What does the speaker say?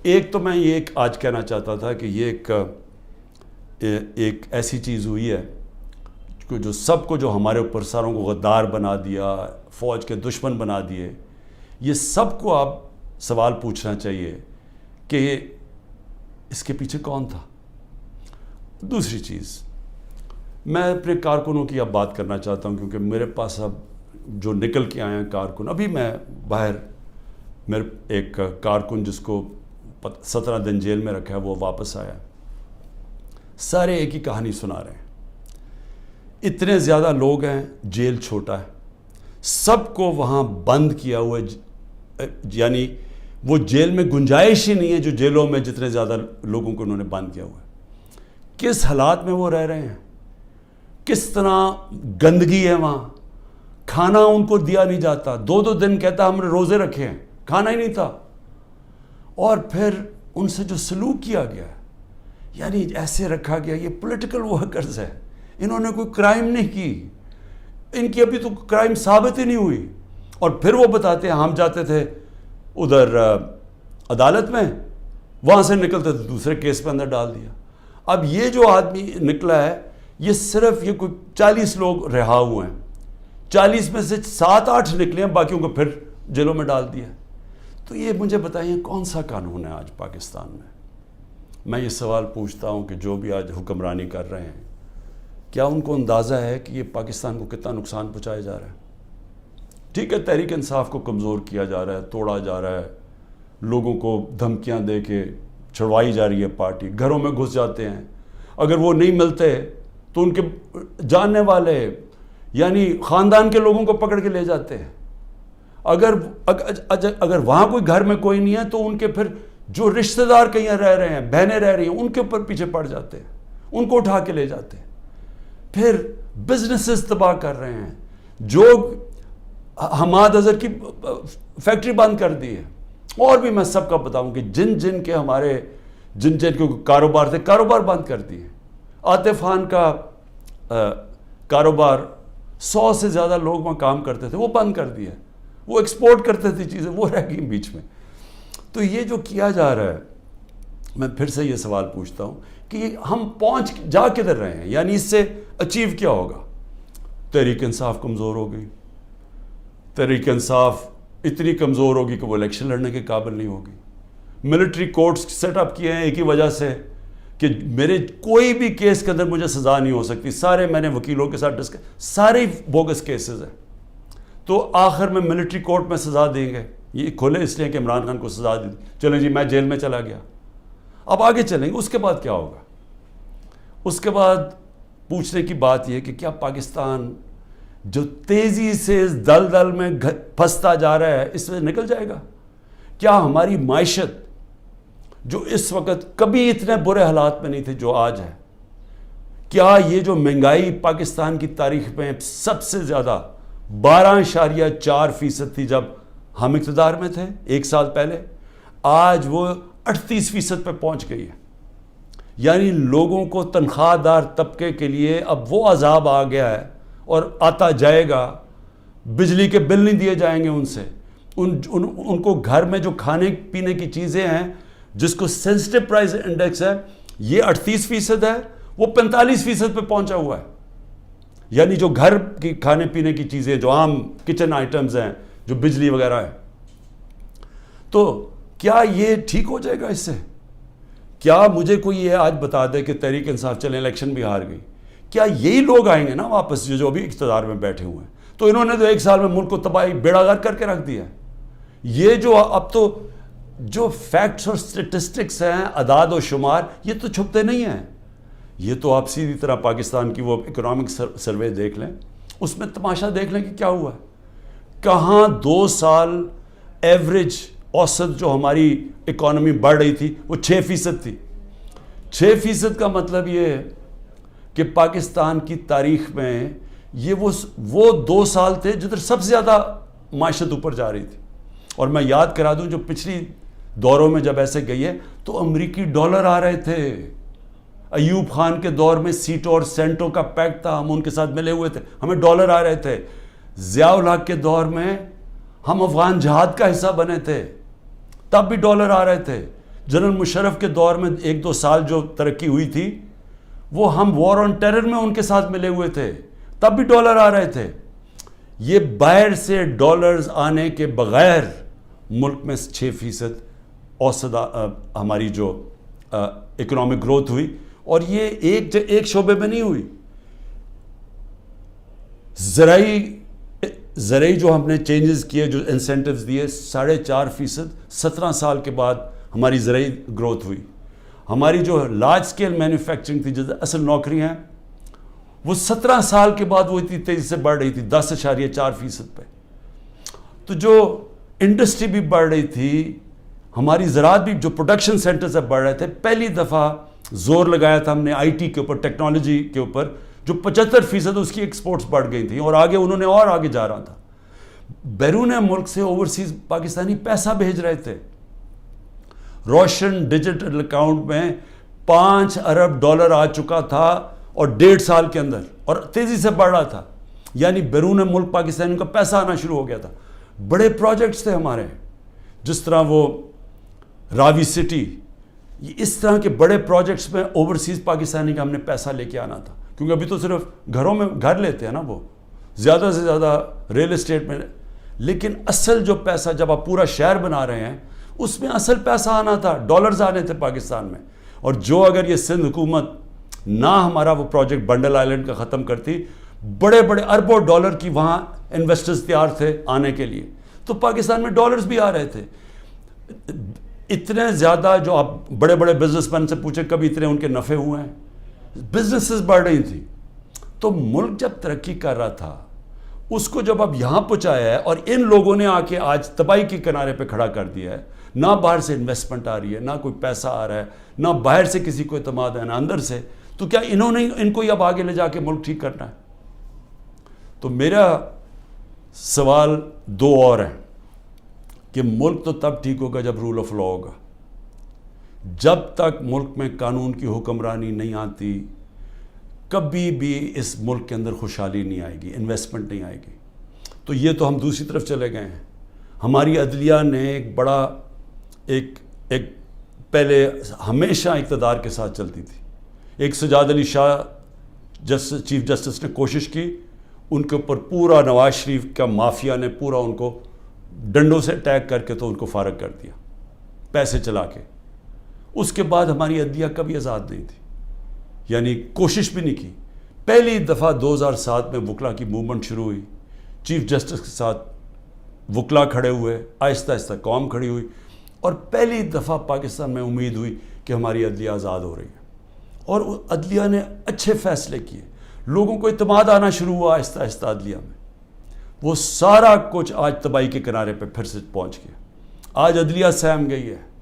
ایک تو میں یہ آج کہنا چاہتا تھا کہ یہ ایک ایسی چیز ہوئی ہے جو سب کو، جو ہمارے اوپر ساروں کو غدار بنا دیا، فوج کے دشمن بنا دیے، یہ سب کو اب سوال پوچھنا چاہیے کہ اس کے پیچھے کون تھا. دوسری چیز، میں اپنے کارکنوں کی اب بات کرنا چاہتا ہوں، کیونکہ میرے پاس اب جو نکل کے آئے ہیں کارکن، ابھی میں باہر، میرے ایک کارکن جس کو 17 دن جیل میں رکھا ہے وہ واپس آیا. سارے ایک ہی کہانی سنا رہے ہیں. اتنے زیادہ لوگ ہیں، جیل چھوٹا ہے، سب کو وہاں بند کیا ہوا ہے، یعنی وہ جیل میں گنجائش ہی نہیں ہے جو جیلوں میں جتنے زیادہ لوگوں کو انہوں نے بند کیا ہوا ہے. کس حالات میں وہ رہ رہے ہیں، کس طرح گندگی ہے وہاں. کھانا ان کو دیا نہیں جاتا، 2 دن کہتا ہم نے روزے رکھے ہیں، کھانا ہی نہیں تھا. اور پھر ان سے جو سلوک کیا گیا ہے، یعنی ایسے رکھا گیا، یہ پولیٹیکل ورکرز ہے، انہوں نے کوئی کرائم نہیں کی، ان کی ابھی تو کرائم ثابت ہی نہیں ہوئی. اور پھر وہ بتاتے ہیں ہم جاتے تھے ادھر عدالت میں، وہاں سے نکلتے تھے دوسرے کیس پہ اندر ڈال دیا. اب یہ جو آدمی نکلا ہے، یہ صرف یہ کوئی 40 لوگ رہا ہوئے ہیں، 40 میں سے 7-8 نکلے ہیں، باقیوں کو پھر جیلوں میں ڈال دیا. تو یہ مجھے بتائیے کون سا قانون ہے آج پاکستان میں؟ میں یہ سوال پوچھتا ہوں کہ جو بھی آج حکمرانی کر رہے ہیں، کیا ان کو اندازہ ہے کہ یہ پاکستان کو کتنا نقصان پہنچایا جا رہا ہے؟ ٹھیک ہے، تحریک انصاف کو کمزور کیا جا رہا ہے، توڑا جا رہا ہے، لوگوں کو دھمکیاں دے کے چھڑوائی جا رہی ہے پارٹی، گھروں میں گھس جاتے ہیں، اگر وہ نہیں ملتے تو ان کے جاننے والے یعنی خاندان کے لوگوں کو پکڑ کے لے جاتے ہیں. اگر وہاں کوئی گھر میں کوئی نہیں ہے تو ان کے پھر جو رشتہ دار کہیں رہ رہے ہیں، بہنیں رہ رہی ہیں، ان کے اوپر پیچھے پڑ جاتے ہیں، ان کو اٹھا کے لے جاتے ہیں. پھر بزنسز تباہ کر رہے ہیں. جو حماد اظہر کی فیکٹری بند کر دی ہے. اور بھی میں سب کا بتاؤں کہ جن کے ہمارے جن کے کاروبار تھے، کاروبار بند کر دیے. عاطف خان کا کاروبار 100 سے زیادہ لوگ وہاں کام کرتے تھے، وہ بند کر دیا. وہ ایکسپورٹ کرتے تھے چیزیں، وہ رہ گئی بیچ میں. تو یہ جو کیا جا رہا ہے، میں پھر سے یہ سوال پوچھتا ہوں کہ ہم جا کدھر رہے ہیں؟ یعنی اس سے اچیو کیا ہوگا؟ تحریک انصاف کمزور ہو گئی، تحریک انصاف اتنی کمزور ہوگی کہ وہ الیکشن لڑنے کے قابل نہیں ہوگی. ملٹری کورٹس سیٹ اپ کیے ہیں ایک ہی وجہ سے کہ میرے کوئی بھی کیس کے اندر مجھے سزا نہیں ہو سکتی. سارے میں نے وکیلوں کے ساتھ سارے بوگس کیسز ہیں. تو آخر میں ملٹری کورٹ میں سزا دیں گے. یہ کھولے اس لیے کہ عمران خان کو سزا دی، چلیں جی میں جیل میں چلا گیا. اب آگے چلیں گے، اس کے بعد کیا ہوگا؟ اس کے بعد پوچھنے کی بات یہ کہ کیا پاکستان جو تیزی سے اس دلدل میں پھنستا جا رہا ہے، اس میں نکل جائے گا؟ کیا ہماری معیشت جو اس وقت کبھی اتنے برے حالات میں نہیں تھے جو آج ہے، کیا یہ جو مہنگائی پاکستان کی تاریخ میں سب سے زیادہ 12.4% تھی جب ہم اقتدار میں تھے 1 سال پہلے، آج وہ 38% پہ پہنچ گئی ہے. یعنی لوگوں کو تنخواہ دار طبقے کے لیے اب وہ عذاب آ گیا ہے اور آتا جائے گا. بجلی کے بل نہیں دیے جائیں گے ان سے. ان کو گھر میں جو کھانے پینے کی چیزیں ہیں جس کو سینسٹیو پرائز انڈیکس ہے، یہ 38% ہے، وہ 45% پہ پہنچا ہوا ہے. یعنی جو گھر کی کھانے پینے کی چیزیں، جو عام کچن آئٹمز ہیں، جو بجلی وغیرہ ہے. تو کیا یہ ٹھیک ہو جائے گا اس سے؟ کیا مجھے کوئی یہ آج بتا دے کہ تحریک انصاف چلیں الیکشن بھی ہار گئی، کیا یہی لوگ آئیں گے نا واپس جو ابھی اقتدار میں بیٹھے ہوئے ہیں؟ تو انہوں نے تو 1 سال میں ملک کو تباہی بیڑا غرق کر کے رکھ دیا. یہ جو اب تو جو فیکٹس اور سٹیٹسٹکس ہیں، اعداد و شمار، یہ تو چھپتے نہیں ہیں. یہ تو آپ سیدھی طرح پاکستان کی وہ اکنامک سروے دیکھ لیں، اس میں تماشا دیکھ لیں کہ کیا ہوا ہے. کہاں 2 سال ایوریج اوسط جو ہماری اکانومی بڑھ رہی تھی وہ 6% تھی. 6% کا مطلب یہ ہے کہ پاکستان کی تاریخ میں یہ وہ 2 سال تھے جدھر سب سے زیادہ معیشت اوپر جا رہی تھی. اور میں یاد کرا دوں جو پچھلی دوروں میں جب ایسے گئی ہے تو امریکی ڈالر آ رہے تھے. ایوب خان کے دور میں سیٹوں اور سینٹوں کا پیکٹ تھا، ہم ان کے ساتھ ملے ہوئے تھے، ہمیں ڈالر آ رہے تھے. ضیاء الحق کے دور میں ہم افغان جہاد کا حصہ بنے تھے، تب بھی ڈالر آ رہے تھے. جنرل مشرف کے دور میں 1-2 سال جو ترقی ہوئی تھی وہ ہم وار آن ٹیرر میں ان کے ساتھ ملے ہوئے تھے، تب بھی ڈالر آ رہے تھے. یہ باہر سے ڈالرز آنے کے بغیر ملک میں 6% اوسط ہماری جو اکنامک گروتھ ہوئی، اور یہ ایک شعبے میں نہیں ہوئی. زرعی جو ہم نے چینجز کیے، جو انسینٹیوز دیے، 4.5%، 17 سال کے بعد ہماری زرعی گروتھ ہوئی. ہماری جو لارج سکیل مینوفیکچرنگ تھی، جو اصل نوکریاں ہیں، وہ 17 سال کے بعد وہ اتنی تیزی سے بڑھ رہی تھی 10.4% پہ. تو جو انڈسٹری بھی بڑھ رہی تھی، ہماری زراعت بھی، جو پروڈکشن سینٹر سے بڑھ رہے تھے. پہلی دفعہ زور لگایا تھا ہم نے آئی ٹی کے اوپر، ٹیکنالوجی کے اوپر، جو 75% اس کی ایکسپورٹس بڑھ گئی تھیں، اور آگے انہوں نے اور آگے جا رہا تھا. بیرون ملک سے اوورسیز پاکستانی پیسہ بھیج رہے تھے. روشن ڈیجیٹل اکاؤنٹ میں $5 ارب آ چکا تھا، اور 1.5 سال کے اندر، اور تیزی سے بڑھ رہا تھا. یعنی بیرون ملک پاکستانیوں کا پیسہ آنا شروع ہو گیا تھا. بڑے پروجیکٹس تھے ہمارے، جس طرح وہ راوی سٹی، اس طرح کے بڑے پروجیکٹس میں اوورسیز پاکستانی کا ہم نے پیسہ لے کے آنا تھا. کیونکہ ابھی تو صرف گھروں میں گھر لیتے ہیں نا، وہ زیادہ سے زیادہ ریل اسٹیٹ میں. لیکن اصل جو پیسہ جب آپ پورا شہر بنا رہے ہیں، اس میں اصل پیسہ آنا تھا، ڈالرز آنے تھے پاکستان میں. اور جو اگر یہ سندھ حکومت نہ ہمارا وہ پروجیکٹ بنڈل آئلینڈ کا ختم کرتی، بڑے بڑے اربوں ڈالر کی وہاں انویسٹرز تیار تھے آنے کے لیے، تو پاکستان میں ڈالرز بھی آ رہے تھے. اتنے زیادہ، جو آپ بڑے بڑے بزنس مین سے پوچھیں کبھی اتنے ان کے نفع ہوئے ہیں. بزنسز بڑھ رہی تھیں. تو ملک جب ترقی کر رہا تھا، اس کو جب اب یہاں پہنچایا ہے، اور ان لوگوں نے آ کے آج تباہی کے کنارے پہ کھڑا کر دیا ہے. نہ باہر سے انویسٹمنٹ آ رہی ہے، نہ کوئی پیسہ آ رہا ہے، نہ باہر سے کسی کو اعتماد ہے، نہ اندر سے. تو کیا انہوں نے ان کو اب آگے لے جا کے ملک ٹھیک کرنا ہے؟ تو میرا سوال 2 اور ہیں کہ ملک تو تب ٹھیک ہوگا جب رول آف لا ہوگا. جب تک ملک میں قانون کی حکمرانی نہیں آتی، کبھی بھی اس ملک کے اندر خوشحالی نہیں آئے گی، انویسٹمنٹ نہیں آئے گی. تو یہ تو ہم دوسری طرف چلے گئے ہیں. ہماری عدلیہ نے ایک بڑا ایک پہلے ہمیشہ اقتدار کے ساتھ چلتی تھی. ایک سجاد علی شاہ چیف جسٹس نے کوشش کی، ان کے اوپر پورا نواز شریف کا مافیا نے پورا ان کو ڈنڈوں سے اٹیک کر کے تو ان کو فارغ کر دیا، پیسے چلا کے. اس کے بعد ہماری عدلیہ کبھی آزاد نہیں تھی، یعنی کوشش بھی نہیں کی. پہلی دفعہ 2007 میں وکلا کی موومنٹ شروع ہوئی، چیف جسٹس کے ساتھ وکلا کھڑے ہوئے، آہستہ آہستہ قوم کھڑی ہوئی، اور پہلی دفعہ پاکستان میں امید ہوئی کہ ہماری عدلیہ آزاد ہو رہی ہے. اور عدلیہ نے اچھے فیصلے کیے، لوگوں کو اعتماد آنا شروع ہوا آہستہ آہستہ عدلیہ میں. وہ سارا کچھ آج تباہی کے کنارے پہ پھر سے پہنچ گیا. آج عدلیہ سہم گئی ہے.